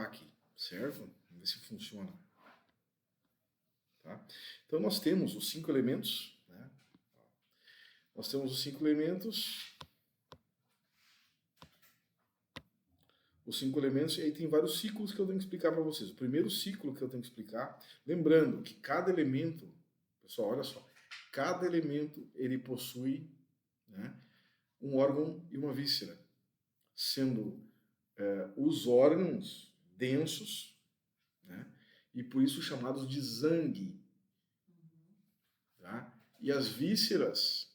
aqui, certo? Vamos ver se funciona. Tá? Então nós temos os 5 elementos, né? Nós temos os 5 elementos, e aí tem vários ciclos que eu tenho que explicar para vocês. O primeiro ciclo que eu tenho que explicar, lembrando que cada elemento, pessoal, olha só, cada elemento ele possui, né, um órgão e uma víscera, sendo os órgãos densos, né, e por isso chamados de zangue, tá? E as vísceras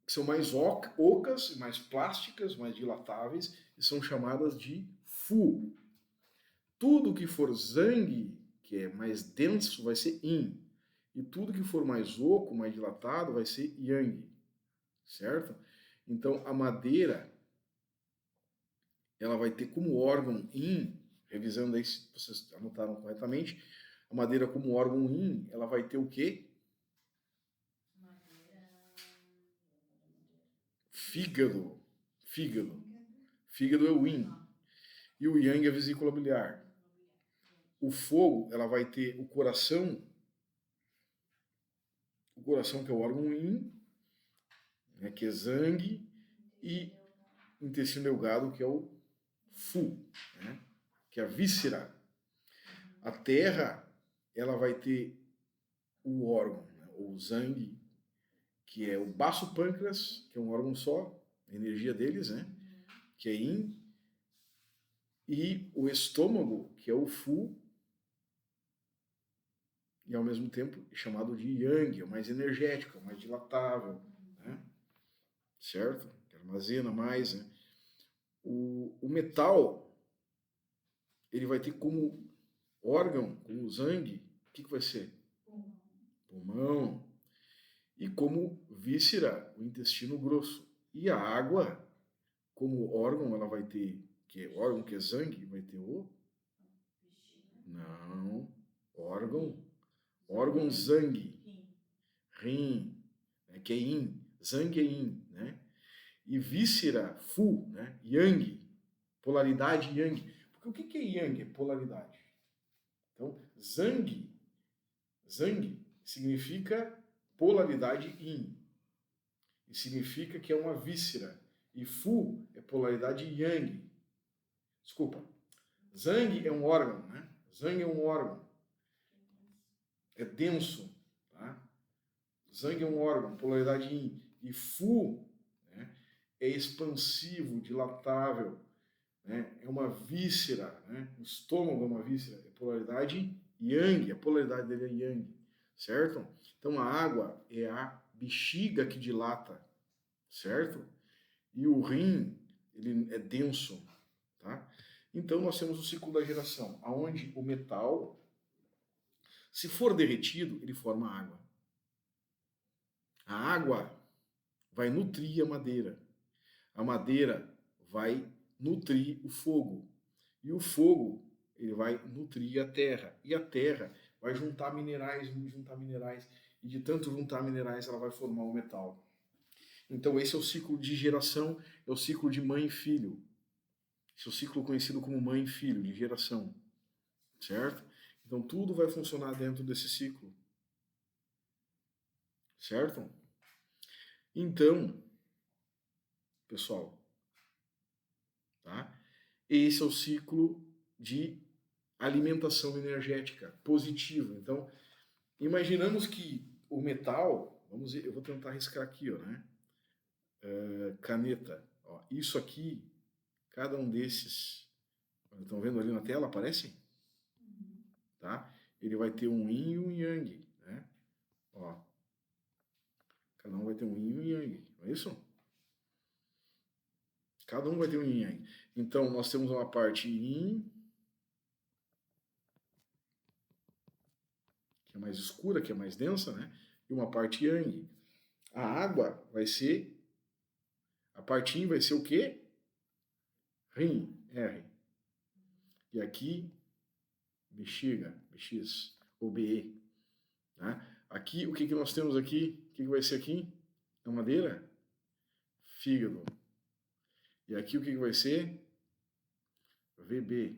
que são mais ocas, mais plásticas, mais dilatáveis, e são chamadas de fu. Tudo que for zangue, que é mais denso, vai ser yin. E tudo que for mais oco, mais dilatado, vai ser yang. Certo? Então, a madeira, ela vai ter como órgão yin, revisando aí se vocês anotaram corretamente, a madeira como órgão yin, ela vai ter o quê? Fígado. Fígado é o yin. E o yang é a vesícula biliar. O fogo, ela vai ter o coração que é o órgão yin, né, que é zang, e o intestino delgado, que é o fu, né, que é a víscera. A terra, ela vai ter o órgão, né, o zang, que é o baço pâncreas, que é um órgão só, a energia deles, né, que é yin, e o estômago, que é o fu, e ao mesmo tempo chamado de yang, é o mais energético, é o mais dilatável, né? Certo? Que armazena mais, né? O metal, ele vai ter como órgão, como zang, o que vai ser? Pulmão. E como víscera, o intestino grosso. E a água, como órgão, ela vai ter, que é órgão que é zang, vai ter o... Não, órgão zang, rim, né, que é yin, zang é yin, né? E víscera, fu, né? Yang, polaridade yang. Porque o que é yang? É polaridade. Então, zang significa polaridade yin. E significa que é uma víscera. E fu é polaridade yang. Desculpa. Zang é um órgão, né? Zang é um órgão. É denso, tá? Zang é um órgão, polaridade yin. E fu, né, é expansivo, dilatável, né? É uma víscera, né? O estômago é uma víscera, é polaridade yang, a polaridade dele é yang, certo? Então a água é a bexiga que dilata, certo? E o rim, ele é denso, tá? Então nós temos o ciclo da geração, aonde o metal, se for derretido, ele forma água. A água vai nutrir a madeira vai nutrir o fogo, e o fogo ele vai nutrir a terra, e a terra vai juntar minerais, e de tanto juntar minerais ela vai formar o metal. Então esse é o ciclo de geração, é o ciclo de mãe e filho. Esse é o ciclo conhecido como mãe e filho, de geração, certo? Então tudo vai funcionar dentro desse ciclo, certo? Então, pessoal, tá? Esse é o ciclo de alimentação energética positiva. Então, imaginamos que o metal, eu vou tentar riscar aqui, ó, né? Caneta. Ó, isso aqui, cada um desses, estão vendo ali na tela, aparece? Tá? Ele vai ter um yin e um yang, né? Ó, cada um vai ter um yin e um yang, não é isso? Cada um vai ter um yin e yang. Então, nós temos uma parte yin, que é mais escura, que é mais densa, né? E uma parte yang. A água vai ser... A parte yin vai ser o quê? Rim, R. E aqui, bexiga, BX, ou BE. Né? Aqui, o que nós temos aqui? O que vai ser aqui? A madeira? Fígado. E aqui o que vai ser? VB.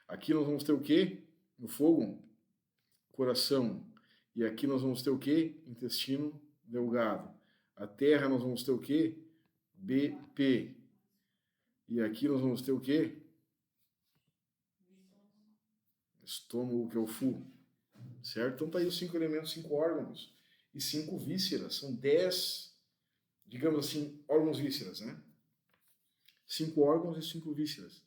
Aqui nós vamos ter o quê? No fogo, coração. E aqui nós vamos ter o quê? Intestino delgado. A terra nós vamos ter o quê? BP. E aqui nós vamos ter o quê? Estômago, que é o Fu. Certo? Então tá aí os 5 elementos, 5 órgãos e 5 vísceras. São 10, digamos assim, órgãos vísceras, né? 5 órgãos e 5 vísceras.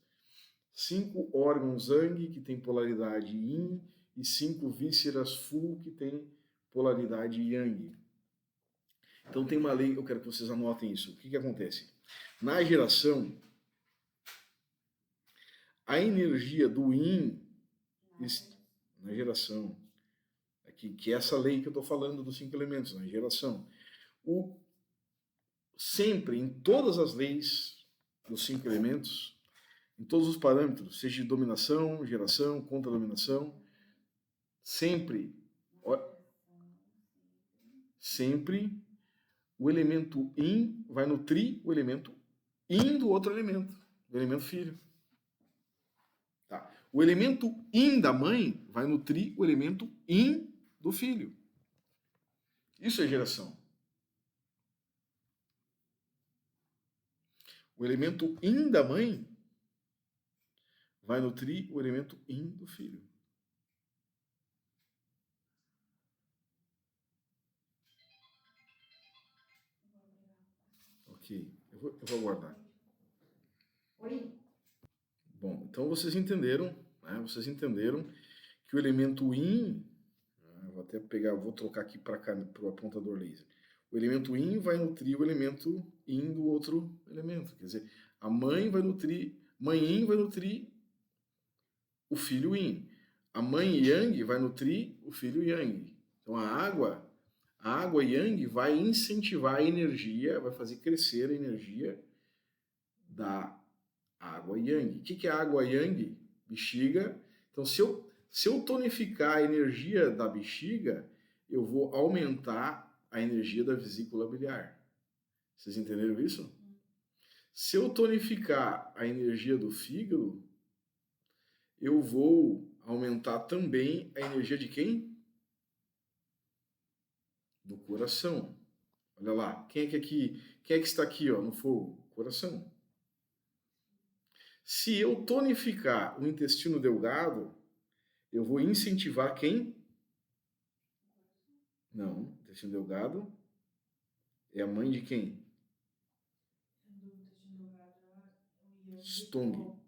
5 órgãos Yang, que tem polaridade Yin, e 5 vísceras Fu, que tem polaridade Yang. Então tem uma lei, eu quero que vocês anotem isso. O que acontece? Na geração, a energia do Yin, na geração, que é essa lei que eu estou falando dos 5 elementos, na geração, sempre, em todas as leis dos 5 elementos, em todos os parâmetros, seja de dominação, geração, contra-dominação, sempre o elemento Yin vai nutrir o elemento Yin do outro elemento, do elemento filho. Tá. O elemento Yin da mãe vai nutrir o elemento Yin do filho. Isso é geração. O elemento Yin da mãe vai nutrir o elemento Yin do filho. Ok, eu vou aguardar. Oi? Bom, então vocês entenderam, né? Vocês entenderam que o elemento Yin, vou até pegar, vou trocar aqui para o apontador laser. O elemento Yin vai nutrir o elemento Yin do outro elemento. Quer dizer, a mãe Yin vai nutrir o filho Yin. A mãe Yang vai nutrir o filho Yang. Então a água Yang vai incentivar a energia, vai fazer crescer a energia da água Yang. O que é água Yang? Bexiga. Então se eu tonificar a energia da bexiga, eu vou aumentar a energia da vesícula biliar. Vocês entenderam isso? Se eu tonificar a energia do fígado, eu vou aumentar também a energia de quem? Do coração. Olha lá, quem é que está aqui, ó, no fogo? Coração. Se eu tonificar o intestino delgado, eu vou incentivar quem? Não, o intestino delgado é a mãe de quem? Estômago.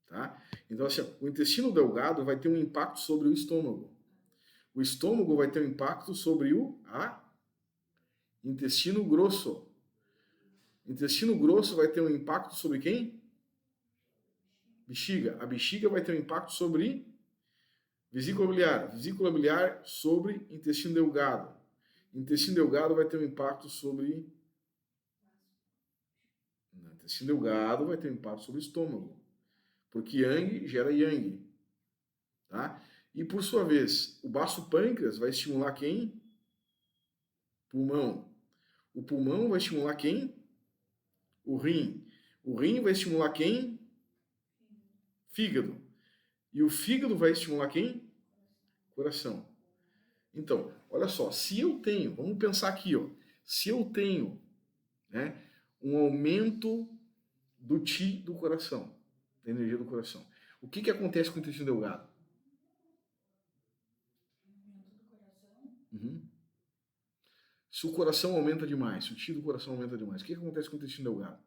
Tá? Então, assim, o intestino delgado vai ter um impacto sobre o estômago. O estômago vai ter um impacto sobre o intestino grosso. O intestino grosso vai ter um impacto sobre quem? Bexiga. A bexiga vai ter um impacto sobre vesícula biliar. Vesícula biliar sobre intestino delgado. Intestino delgado vai ter um impacto sobre... Intestino delgado vai ter um impacto sobre o estômago. Porque Yang gera Yang. Tá? E por sua vez, o baço pâncreas vai estimular quem? Pulmão. O pulmão vai estimular quem? O rim. O rim vai estimular quem? Fígado. E o fígado vai estimular quem? Coração. Então, olha só, se eu tenho, vamos pensar aqui, ó, se eu tenho, né, um aumento do Qi do coração, da energia do coração, o que acontece com o intestino delgado? Uhum. Se o coração aumenta demais, se o Qi do coração aumenta demais, o que acontece com o intestino delgado?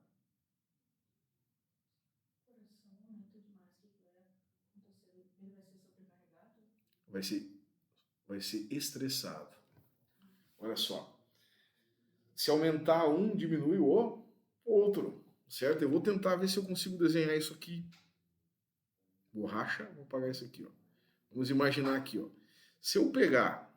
Vai ser estressado. Olha só. Se aumentar um, diminui o outro, certo? Eu vou tentar ver se eu consigo desenhar isso aqui. Borracha, vou apagar isso aqui, ó. Vamos imaginar aqui, ó. Se eu pegar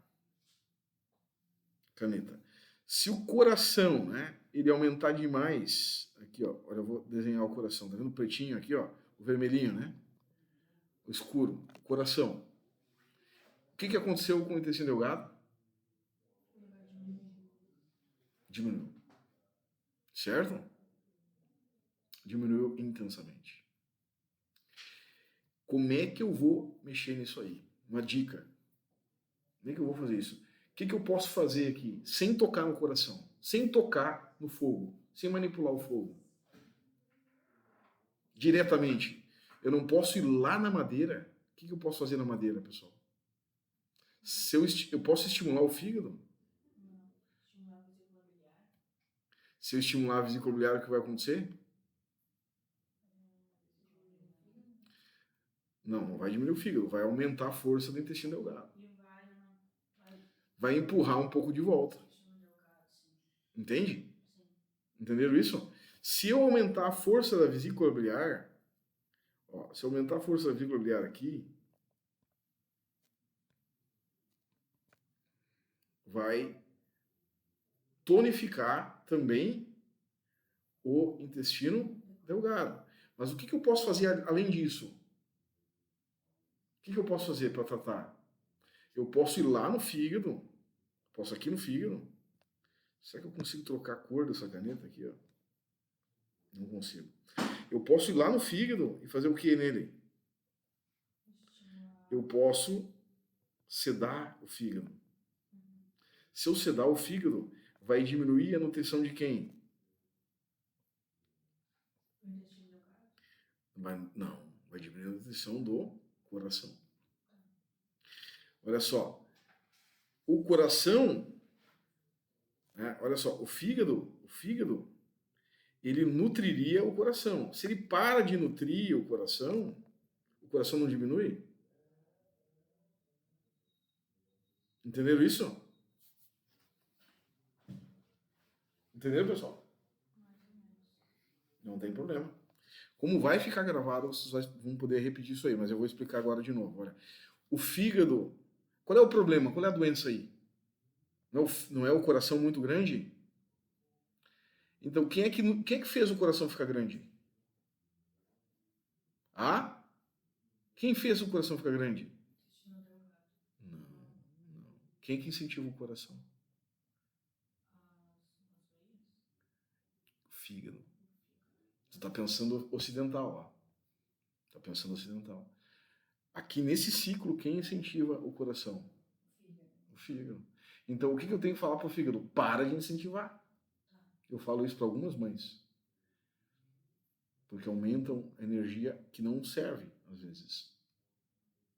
caneta, se o coração, né, ele aumentar demais, aqui, ó, olha, eu vou desenhar o coração, tá vendo o pretinho aqui, ó, o vermelhinho, né? O escuro, o coração. O que aconteceu com o intestino delgado? Diminuiu. Certo? Diminuiu intensamente. Como é que eu vou mexer nisso aí? Uma dica. Como é que eu vou fazer isso? O que eu posso fazer aqui sem tocar no coração? Sem tocar no fogo? Sem manipular o fogo? Diretamente. Eu não posso ir lá na madeira. O que eu posso fazer na madeira, pessoal? Se eu posso estimular o fígado? Se eu estimular a vesícula biliar, o que vai acontecer? Não vai diminuir o fígado, vai aumentar a força do intestino delgado. Vai empurrar um pouco de volta. Entende? Entenderam isso? Se eu aumentar a força da vesícula biliar, ó, se eu aumentar a força da vesícula biliar aqui, vai tonificar também o intestino delgado. Mas o que eu posso fazer além disso? O que eu posso fazer para tratar? Eu posso ir lá no fígado, posso aqui no fígado. Será que eu consigo trocar a cor dessa caneta aqui? Ó? Não consigo. Eu posso ir lá no fígado e fazer o que nele? Eu posso sedar o fígado. Se eu sedar o fígado, vai diminuir a nutrição de quem? Não, vai diminuir a nutrição do coração. Olha só, o coração, né, olha só, o fígado, ele nutriria o coração. Se ele para de nutrir o coração não diminui? Entenderam isso? Entenderam, pessoal? Não tem problema. Como vai ficar gravado, vocês vão poder repetir isso aí, mas eu vou explicar agora de novo. Olha, o fígado, qual é o problema? Qual é a doença aí? Não é o coração muito grande? Então, quem é que fez o coração ficar grande? Ah? Quem fez o coração ficar grande? Não. Quem é que incentiva o coração? O fígado. Tu tá pensando ocidental, ó. Tá pensando ocidental. Aqui nesse ciclo, quem incentiva o coração? O fígado. Então, o que eu tenho que falar pro fígado? Para de incentivar. Eu falo isso para algumas mães. Porque aumentam a energia que não serve, às vezes.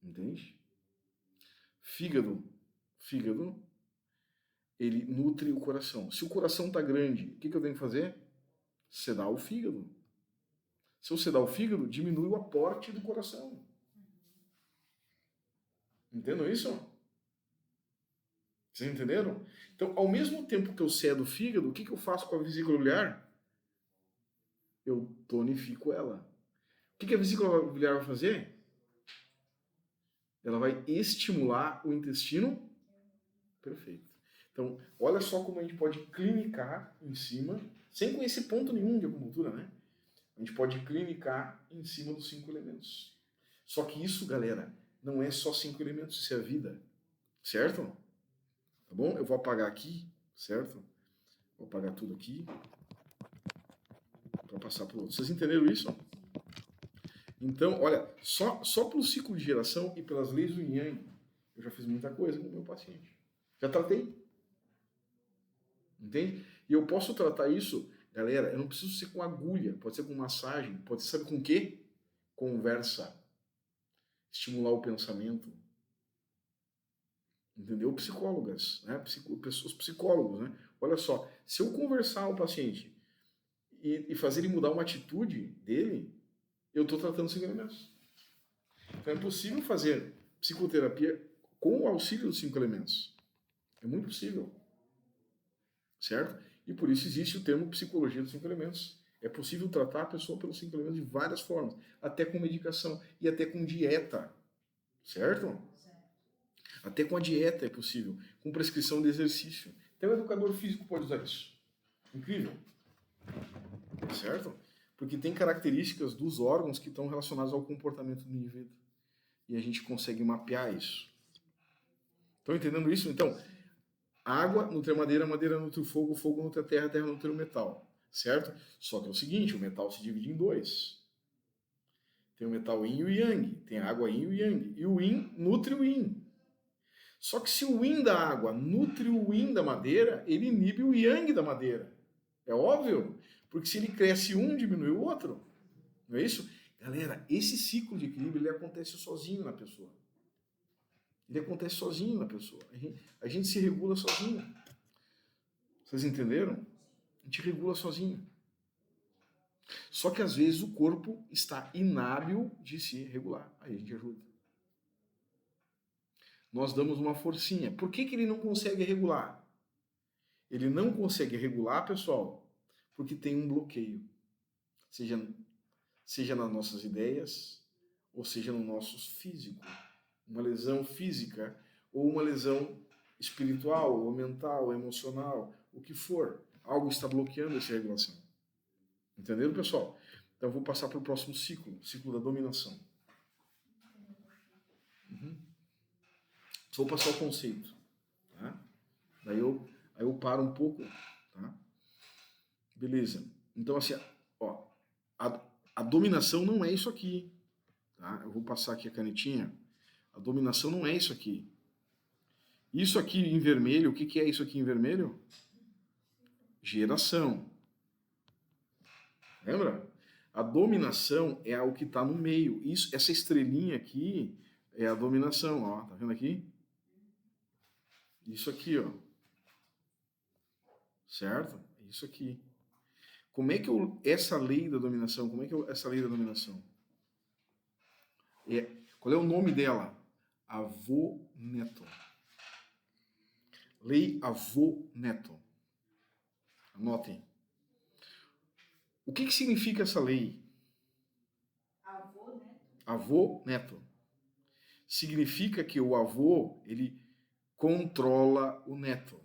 Entende? Fígado, ele nutre o coração. Se o coração tá grande, o que eu tenho que fazer? Sedar o fígado. Se eu sedar o fígado, diminui o aporte do coração. Entendam isso? Vocês entenderam? Então, ao mesmo tempo que eu cedo o fígado, o que eu faço com a vesícula biliar? Eu tonifico ela. O que a vesícula biliar vai fazer? Ela vai estimular o intestino perfeito. Então, olha só como a gente pode clinicar em cima, sem conhecer ponto nenhum de acupuntura, né? A gente pode clinicar em cima dos 5 elementos. Só que isso, galera, não é só 5 elementos, isso é a vida. Certo? Tá bom? Eu vou apagar aqui, certo? Vou apagar tudo aqui para passar para o outro. Vocês entenderam isso? Então, olha, só pelo ciclo de geração e pelas leis do Yang, eu já fiz muita coisa com o meu paciente. Já tratei. Entende? E eu posso tratar isso, galera, eu não preciso ser com agulha, pode ser com massagem, pode ser, sabe com o quê? Conversa. Estimular o pensamento. Entendeu? Psicólogas, né? Pessoas psicólogos, né? Olha só, se eu conversar com o paciente e fazer ele mudar uma atitude dele, eu estou tratando 5 elementos. Então é possível fazer psicoterapia com o auxílio dos 5 elementos. É muito possível. Certo? E por isso existe o termo psicologia dos 5 elementos. É possível tratar a pessoa pelos 5 elementos de várias formas, até com medicação e até com dieta. Certo? Até com a dieta é possível, com prescrição de exercício. Até o educador físico pode usar isso. Incrível. Certo? Porque tem características dos órgãos que estão relacionadas ao comportamento do indivíduo. E a gente consegue mapear isso. Estão entendendo isso? Então, água nutre a madeira, madeira nutre o fogo nutre a terra nutre o metal. certo? Só que é o seguinte, o metal se divide em dois. Tem o metal yin e o yang, tem a água yin e o yang, e o yin nutre o yin. Só que se o yin da água nutre o yin da madeira, ele inibe o yang da madeira. É óbvio, porque se ele cresce um, diminui o outro. Não é isso? Galera, esse ciclo de equilíbrio ele acontece sozinho na pessoa. Ele acontece sozinho na pessoa. A gente se regula sozinho. Vocês entenderam? A gente regula sozinho. Só que às vezes o corpo está inábil de se regular. Aí a gente ajuda. Nós damos uma forcinha. Por que ele não consegue regular? Ele não consegue regular, pessoal, porque tem um bloqueio. Seja nas nossas ideias, ou seja no nosso físico. Uma lesão física, ou uma lesão espiritual, ou mental, ou emocional, o que for. Algo está bloqueando essa regulação. Entenderam, pessoal? Então eu vou passar para o próximo ciclo, o ciclo da dominação. Só vou passar o conceito. Tá? Daí eu paro um pouco. Tá? Beleza. Então, assim, ó, a dominação não é isso aqui. Tá? Eu vou passar aqui a canetinha. A dominação não é isso aqui. Isso aqui em vermelho, o que é isso aqui em vermelho? Geração. Lembra? A dominação é o que está no meio. Essa estrelinha aqui é a dominação. Ó, tá vendo aqui? Isso aqui, ó. Certo? Isso aqui. Como é que essa lei da dominação, essa lei da dominação? Qual é o nome dela? Avoneto. Lei Avoneto. Anotem. O que significa essa lei? Avoneto. Significa que o avô, ele controla o neto.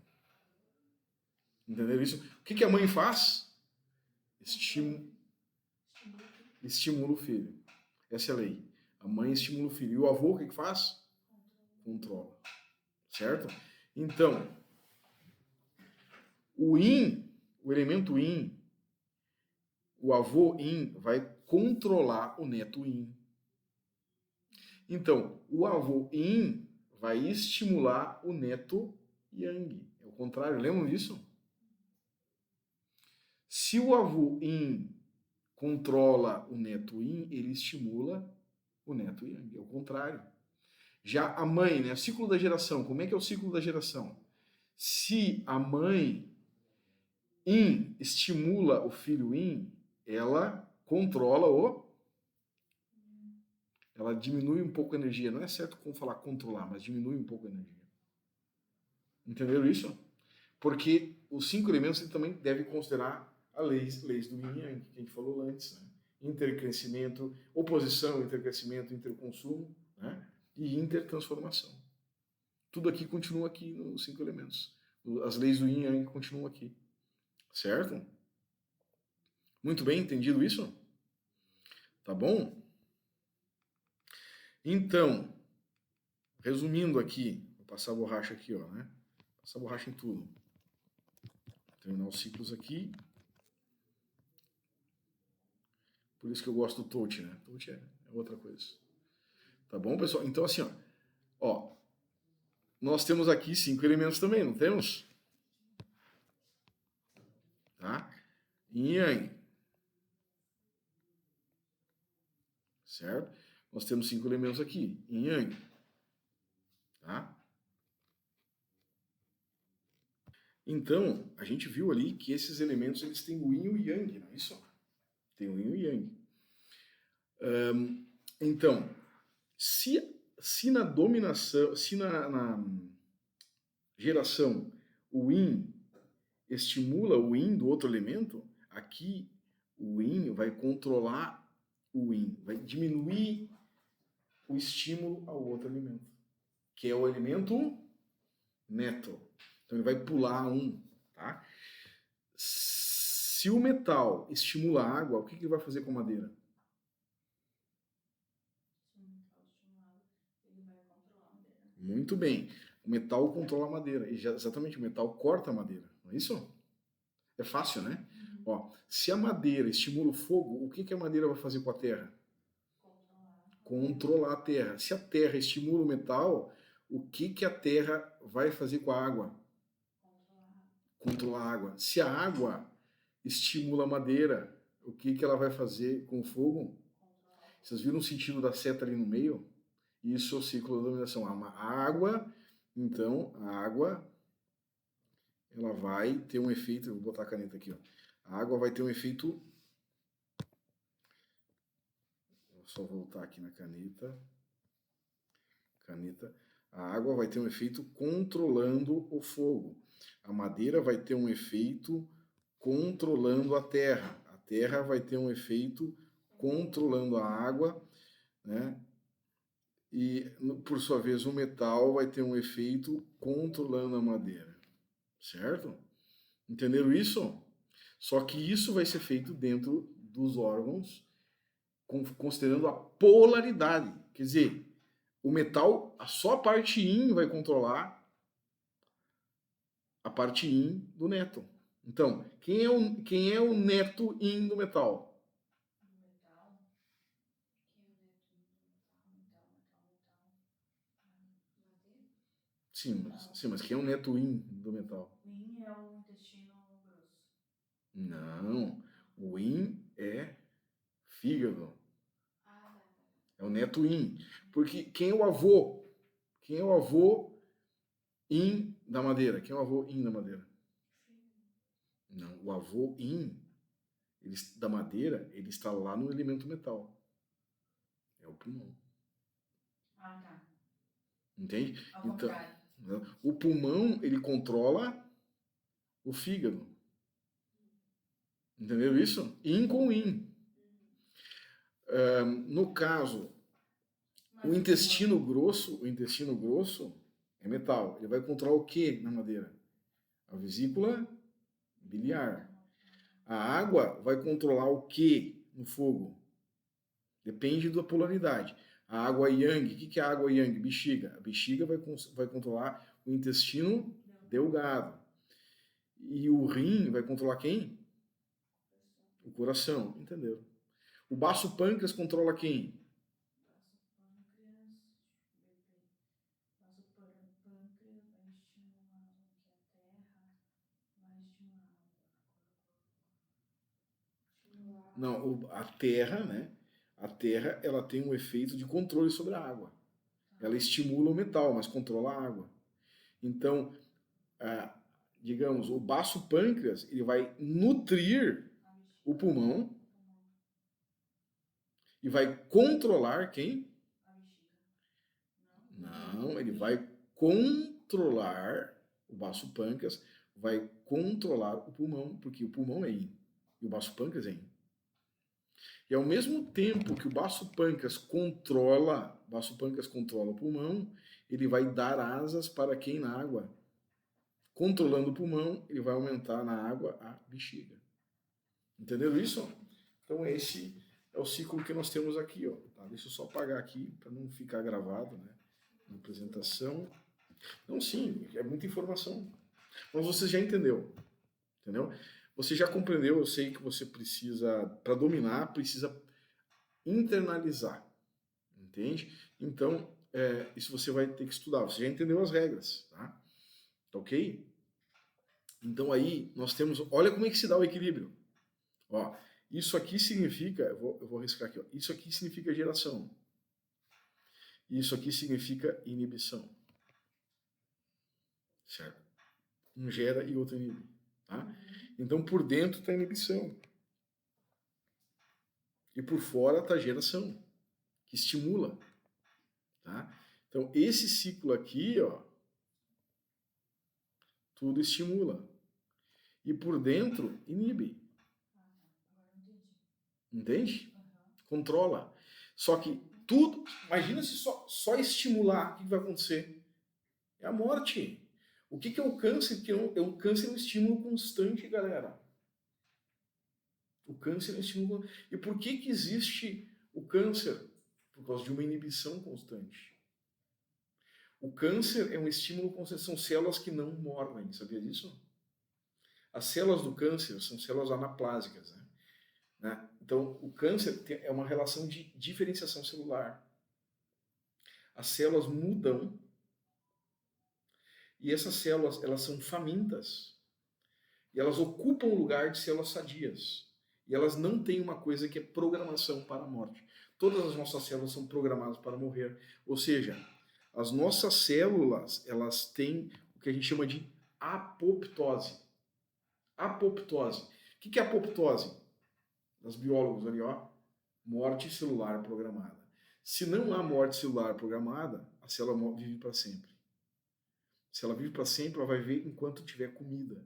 Entendeu isso? O que a mãe faz? Estimula o filho. Essa é a lei. A mãe estimula o filho. E o avô, o que faz? Controla. Certo? Então, o yin, o elemento yin, o avô yin vai controlar o neto yin. Então, o avô yin vai estimular o neto yang. É o contrário, lembram disso? Se o avô yin controla o neto yin, ele estimula o neto yang. É o contrário. Já a mãe, né? O ciclo da geração. Como é que é o ciclo da geração? Se a mãe yin estimula o filho yin, ela controla ela diminui um pouco a energia. Não é certo como falar controlar, mas diminui um pouco a energia. Entenderam isso? Porque os 5 elementos você também deve considerar as leis do yin e yang, que a gente falou antes. Né? Intercrescimento, oposição, intercrescimento, interconsumo, né? E intertransformação. Tudo aqui continua aqui nos 5 elementos. As leis do yin e yang continuam aqui. Certo? Muito bem, entendido isso? Tá bom? Então, resumindo aqui, vou passar a borracha aqui, ó, né? Passar a borracha em tudo. Terminar os ciclos aqui. Por isso que eu gosto do touch, né? Touch é outra coisa. Tá bom, pessoal? Então, assim, ó, nós temos aqui 5 elementos também, não temos? Tá? Yin e Yang. Certo? Nós temos 5 elementos aqui, Yin e Yang. Tá? Então, a gente viu ali que esses elementos eles têm o Yin e o Yang, não é isso? Tem o Yin e o Yang. Então, se na dominação, se na geração o Yin estimula o Yin do outro elemento, aqui o Yin vai controlar o Yin, vai diminuir o estímulo ao outro elemento, que é o elemento neto. Então ele vai pular um, tá? Se o metal estimula a água, o que ele vai fazer com a madeira? Muito bem. O metal controla a madeira. E exatamente, o metal corta a madeira. Não é isso? É fácil, né? Ó, se a madeira estimula o fogo, o que, que a madeira vai fazer com a terra? Controlar a terra. Se a terra estimula o metal, o que, que a terra vai fazer com a água? Controlar a água. Se a água estimula a madeira, o que, que ela vai fazer com o fogo? Vocês viram o sentido da seta ali no meio? Isso é o ciclo da dominação. A água, então, a água, ela vai ter um efeito, vou botar a caneta aqui, ó. A água vai ter um efeito, vou só voltar aqui na caneta, a água vai ter um efeito controlando o fogo. A madeira vai ter um efeito controlando a terra vai ter um efeito controlando a água, né? E, por sua vez, o metal vai ter um efeito controlando a madeira, certo? Entenderam isso? Só que isso vai ser feito dentro dos órgãos, considerando a polaridade. Quer dizer, o metal, só a parte yin vai controlar a parte yin do neto. Então, quem é o neto yin do metal? Sim, mas quem é o neto yin do metal? O yin é o intestino grosso. Não, o yin é fígado. É o neto yin. Porque quem é o avô? Quem é o avô yin da madeira? Quem é o avô yin da madeira? Não, o avô yin da madeira, ele está lá no elemento metal. É o pulmão. Ah, tá. Entende? Ao Então, contrário. o pulmão, ele controla o fígado. Entendeu isso? Yin com yin. No caso, o intestino grosso é metal. Ele vai controlar o que na madeira? A vesícula biliar. A água vai controlar o que no fogo? Depende da polaridade. A água yang, o que é a água yang? Bexiga. A bexiga vai controlar o intestino delgado. E o rim vai controlar quem? O coração. Entenderam? O baço pâncreas controla quem? Não, a terra, né? A terra, ela tem um efeito de controle sobre a água. Ela estimula o metal, mas controla a água. Então, digamos, o baço pâncreas, ele vai nutrir o pulmão e vai controlar quem? Não, ele vai controlar o baço pâncreas, vai controlar o pulmão, porque o pulmão é yin e o baço pâncreas é yin. E ao mesmo tempo que o baço pâncreas controla o pulmão, ele vai dar asas para quem na água? Controlando o pulmão, ele vai aumentar na água a bexiga. Entenderam isso? Então esse é o ciclo que nós temos aqui, ó. Tá? Deixa eu só apagar aqui para não ficar gravado, né? Na apresentação. Não, sim, é muita informação. Mas você já entendeu, entendeu? Você já compreendeu, eu sei que você precisa, para dominar, precisa internalizar, entende? Então, isso você vai ter que estudar. Você já entendeu as regras, tá? Ok? Então aí nós temos, olha como é que se dá o equilíbrio. Ó, isso aqui significa, eu vou riscar aqui, ó, isso aqui significa geração. Isso aqui significa inibição. Certo? Um gera e outro inibe. Tá? Então por dentro está inibição. E por fora está geração, que estimula. Tá? Então esse ciclo aqui, ó, tudo estimula. E por dentro inibe. Entende? Controla. Só que tudo, imagina se só estimular, o que vai acontecer? É a morte. O que é o câncer? O câncer é um estímulo constante, galera. O câncer é um estímulo constante. E por que existe o câncer? Por causa de uma inibição constante. O câncer é um estímulo constante. São células que não morrem, sabia disso? As células do câncer são células anaplásicas, né? Então, o câncer é uma relação de diferenciação celular. As células mudam e essas células, elas são famintas e elas ocupam o lugar de células sadias. E elas não têm uma coisa que é programação para a morte. Todas as nossas células são programadas para morrer. Ou seja, as nossas células, elas têm o que a gente chama de apoptose. Apoptose. O que é apoptose? Das biólogos ali, ó. Morte celular programada. Se não há morte celular programada, a célula vive para sempre. Se ela vive para sempre, ela vai viver enquanto tiver comida.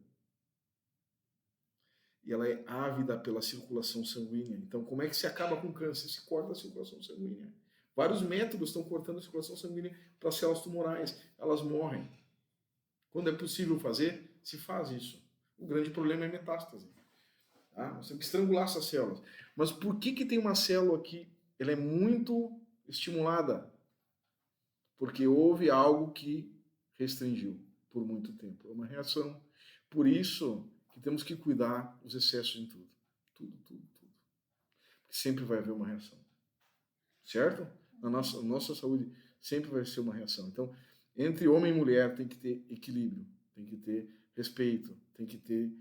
E ela é ávida pela circulação sanguínea. Então, como é que se acaba com o câncer? Se corta a circulação sanguínea. Vários métodos estão cortando a circulação sanguínea para as células tumorais. Elas morrem. Quando é possível fazer, se faz isso. O grande problema é a metástase. Tá? Nós temos que estrangular essas células. Mas por que tem uma célula que ela é muito estimulada? Porque houve algo que restringiu por muito tempo. É uma reação. Por isso que temos que cuidar dos excessos em tudo. Tudo. Porque sempre vai haver uma reação. Certo? Na nossa saúde sempre vai ser uma reação. Então, entre homem e mulher tem que ter equilíbrio, tem que ter respeito, tem que ter,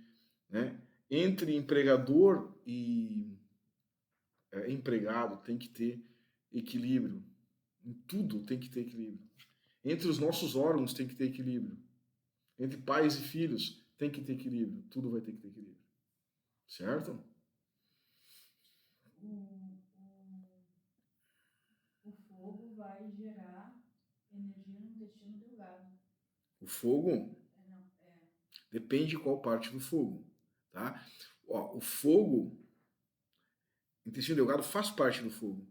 né? Entre empregador e empregado tem que ter equilíbrio. Em tudo tem que ter equilíbrio. Entre os nossos órgãos tem que ter equilíbrio. Entre pais e filhos tem que ter equilíbrio. Tudo vai ter que ter equilíbrio. Certo? O fogo vai gerar energia no intestino delgado. O fogo? Depende de qual parte do fogo. Tá? Ó, o fogo, intestino delgado faz parte do fogo.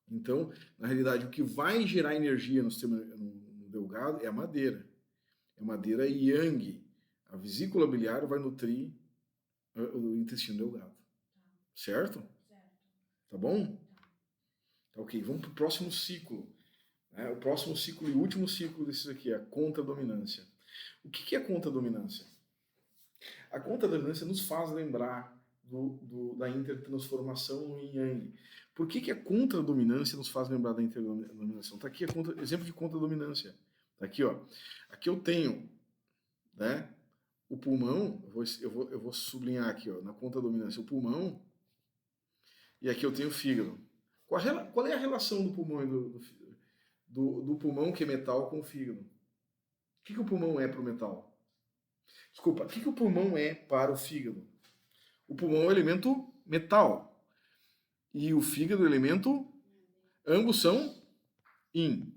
Então, na realidade, o que vai gerar energia no sistema no delgado é a madeira. É a madeira yang. A vesícula biliar vai nutrir o intestino delgado. Certo? Tá bom? Tá ok, vamos para o próximo ciclo. O próximo ciclo e último ciclo desses aqui é a contradominância. O que é contradominância? A contradominância nos faz lembrar da intertransformação no yin yang. Por que a contradominância nos faz lembrar da interdominação? Está aqui exemplo de contradominância. Está aqui, ó. Aqui eu tenho, né, o pulmão, eu vou sublinhar aqui, ó, na contradominância, o pulmão, e aqui eu tenho o fígado. Qual é a relação do pulmão e do pulmão, que é metal, com o fígado? O que o pulmão é para o metal? Desculpa, o que o pulmão é para o fígado? O pulmão é um elemento metal. E o fígado é um elemento... Ambos são yin.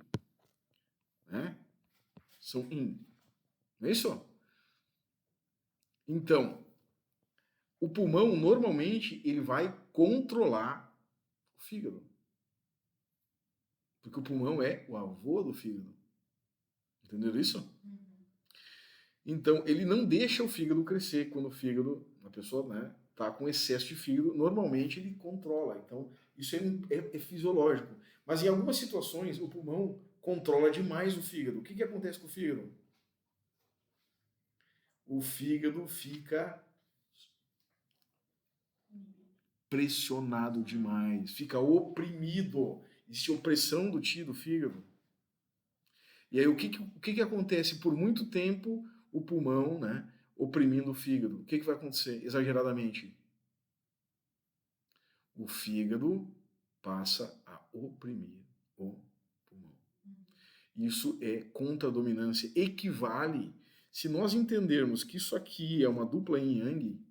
Né? São yin. Não é isso? Então, o pulmão, normalmente, ele vai controlar o fígado. Porque o pulmão é o avô do fígado. Entenderam isso? Então, ele não deixa o fígado crescer. Quando o fígado, a pessoa, né, tá com excesso de fígado, normalmente ele controla. Então, isso é fisiológico. Mas em algumas situações, o pulmão controla demais o fígado. O que acontece com o fígado? O fígado fica pressionado demais, fica oprimido. Existe opressão do fígado. E aí o que acontece? Por muito tempo, o pulmão, né, oprimindo o fígado. O que vai acontecer exageradamente? O fígado passa a oprimir o pulmão. Isso é contradominância. Equivale, se nós entendermos que isso aqui é uma dupla yin-yang,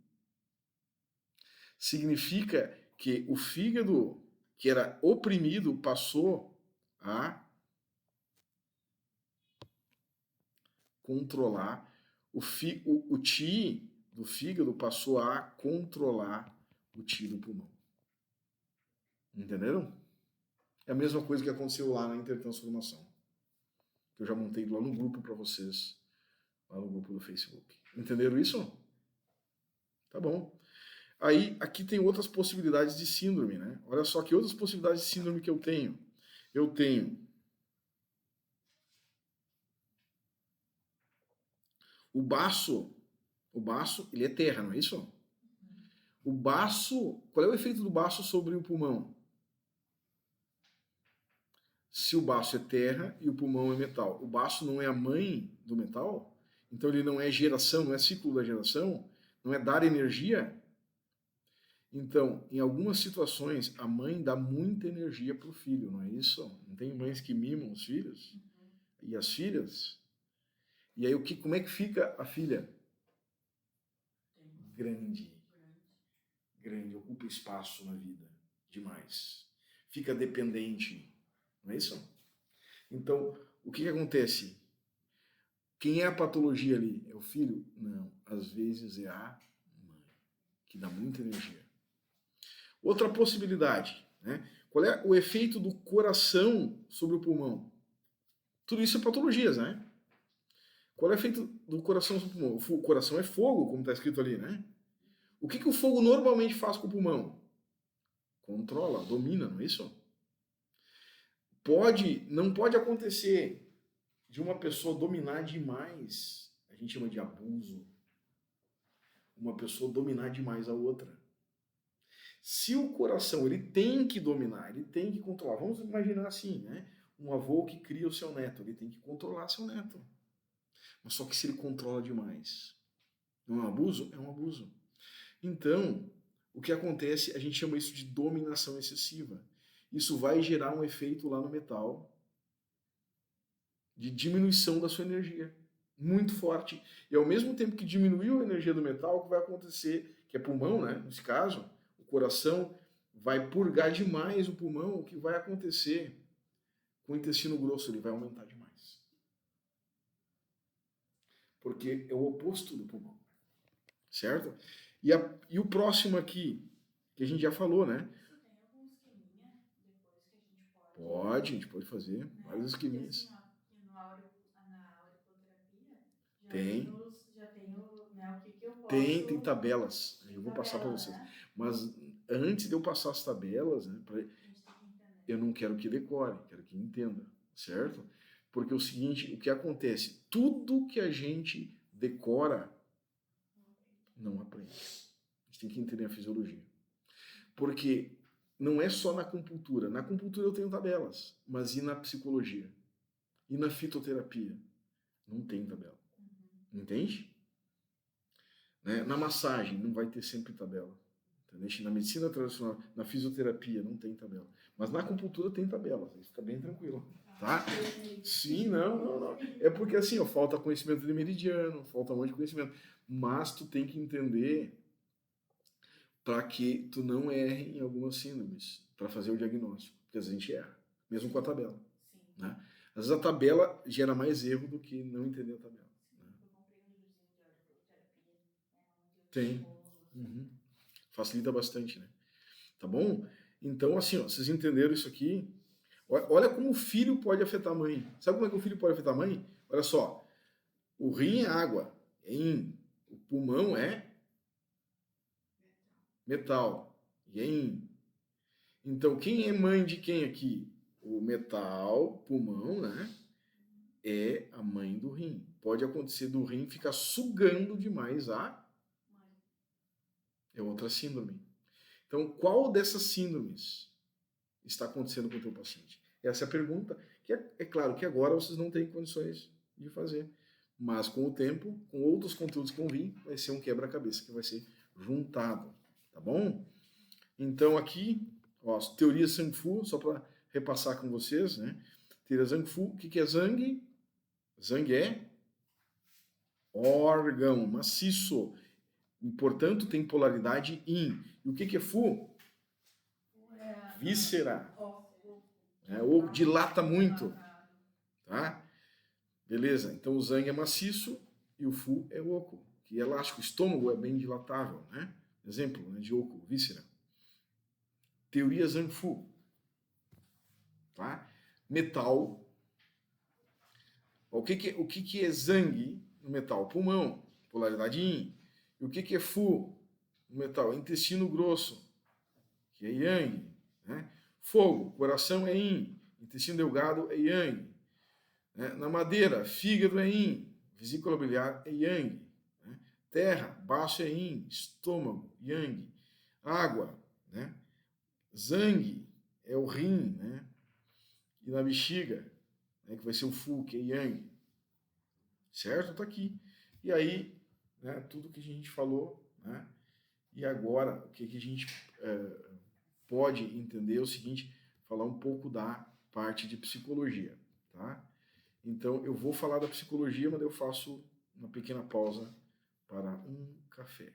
significa que o fígado, que era oprimido, passou a controlar. O Qi do fígado passou a controlar o Qi do pulmão. Entenderam? É a mesma coisa que aconteceu lá na intertransformação. Que eu já montei lá no grupo para vocês, lá no grupo do Facebook. Entenderam isso? Tá bom. Aí, aqui tem outras possibilidades de síndrome, né? Olha só que outras possibilidades de síndrome que eu tenho. Eu tenho o baço O baço, ele é terra, não é isso? O baço, qual é o efeito do baço sobre o pulmão? Se o baço é terra e o pulmão é metal, o baço não é a mãe do metal? Então ele não é geração, não é ciclo da geração, não é dar energia? Então, em algumas situações, a mãe dá muita energia para o filho, não é isso? Não tem mães que mimam os filhos? E as filhas? E aí, como é que fica a filha? Grande. Grande, ocupa espaço na vida. Demais. Fica dependente. Não é isso? Então, o que acontece? Quem é a patologia ali? É o filho? Não. Às vezes é a mãe, que dá muita energia. Outra possibilidade, né? Qual é o efeito do coração sobre o pulmão? Tudo isso é patologias, né? Qual é o efeito do coração sobre o pulmão? O coração é fogo, como está escrito ali, né? O que o fogo normalmente faz com o pulmão? Controla, domina, não é isso? Não pode acontecer de uma pessoa dominar demais, a gente chama de abuso, uma pessoa dominar demais a outra. Se o coração ele tem que dominar, ele tem que controlar, vamos imaginar assim, né? Um avô que cria o seu neto, ele tem que controlar seu neto. Mas só que se ele controla demais, não é um abuso? É um abuso. Então, o que acontece, a gente chama isso de dominação excessiva. Isso vai gerar um efeito lá no metal de diminuição da sua energia, muito forte. E ao mesmo tempo que diminuiu a energia do metal, o que vai acontecer, que é pulmão, né? Nesse caso, o coração vai purgar demais o pulmão, o que vai acontecer com o intestino grosso, ele vai aumentar demais. Porque é o oposto do pulmão, certo? E o próximo aqui, que a gente já falou, né? Pode, a gente pode fazer vários esqueminhas. Tem. Tem tabelas. Eu vou passar para vocês. Mas antes de eu passar as tabelas, né, eu não quero que decore, quero que entenda, certo? Porque é o seguinte, o que acontece? Tudo que a gente decora, não aprende. A gente tem que entender a fisiologia. Porque não é só na acupuntura. Na acupuntura eu tenho tabelas, mas e na psicologia? E na fitoterapia? Não tem tabela. Entende? Né? Na massagem não vai ter sempre tabela. Entende? Na medicina tradicional, na fisioterapia não tem tabela. Mas na acupuntura tem tabela. Você fica bem tranquilo. Tá? Sim, não. É porque assim, ó, falta conhecimento de meridiano, falta um monte de conhecimento. Mas tu tem que entender para que tu não erre em algumas síndromes, para fazer o diagnóstico. Porque às vezes a gente erra, mesmo com a tabela. Né? Às vezes a tabela gera mais erro do que não entender a tabela. Tem. Uhum. Facilita bastante, né? Tá bom? Então, assim, ó, vocês entenderam isso aqui? Olha como o filho pode afetar a mãe. Sabe como é que o filho pode afetar a mãe? Olha só. O rim é água, é yin. O pulmão é metal, e é yin. Então, quem é mãe de quem aqui? O metal, pulmão, né? É a mãe do rim. Pode acontecer do rim ficar sugando demais a... É outra síndrome. Então, qual dessas síndromes está acontecendo com o teu paciente? Essa é a pergunta, que é claro que agora vocês não têm condições de fazer. Mas com o tempo, com outros conteúdos que vão vir, vai ser um quebra-cabeça que vai ser juntado. Tá bom? Então aqui, ó, teoria Zhang Fu, só para repassar com vocês, né? Teoria Zhang Fu, o que é Zhang? Zhang é órgão maciço. E, portanto, tem polaridade Yin. E o que é Fu? Víscera. Ou dilata muito. Tá? Beleza? Então o Zhang é maciço e o Fu é oco, que é elástico. O estômago é bem dilatável, né? Exemplo, né, de oco, víscera. Teoria Zhang Fu. Tá? Metal. O que é Zhang no metal? Pulmão, polaridade Yin. E o que é Fu no metal? Intestino grosso, que é Yang. Né? Fogo, coração é Yin. Intestino delgado é Yang. Né? Na madeira, fígado é Yin. Vesícula biliar é Yang. Né? Terra, baço é yin, estômago, yang. Água, né? Zang é o rim, né? E na bexiga, né, que vai ser o fu, que é yang. Certo? Tá aqui. E aí, né, tudo que a gente falou, né? E agora, o que a gente pode entender é o seguinte, falar um pouco da parte de psicologia, tá? Então, eu vou falar da psicologia, mas eu faço uma pequena pausa para um café.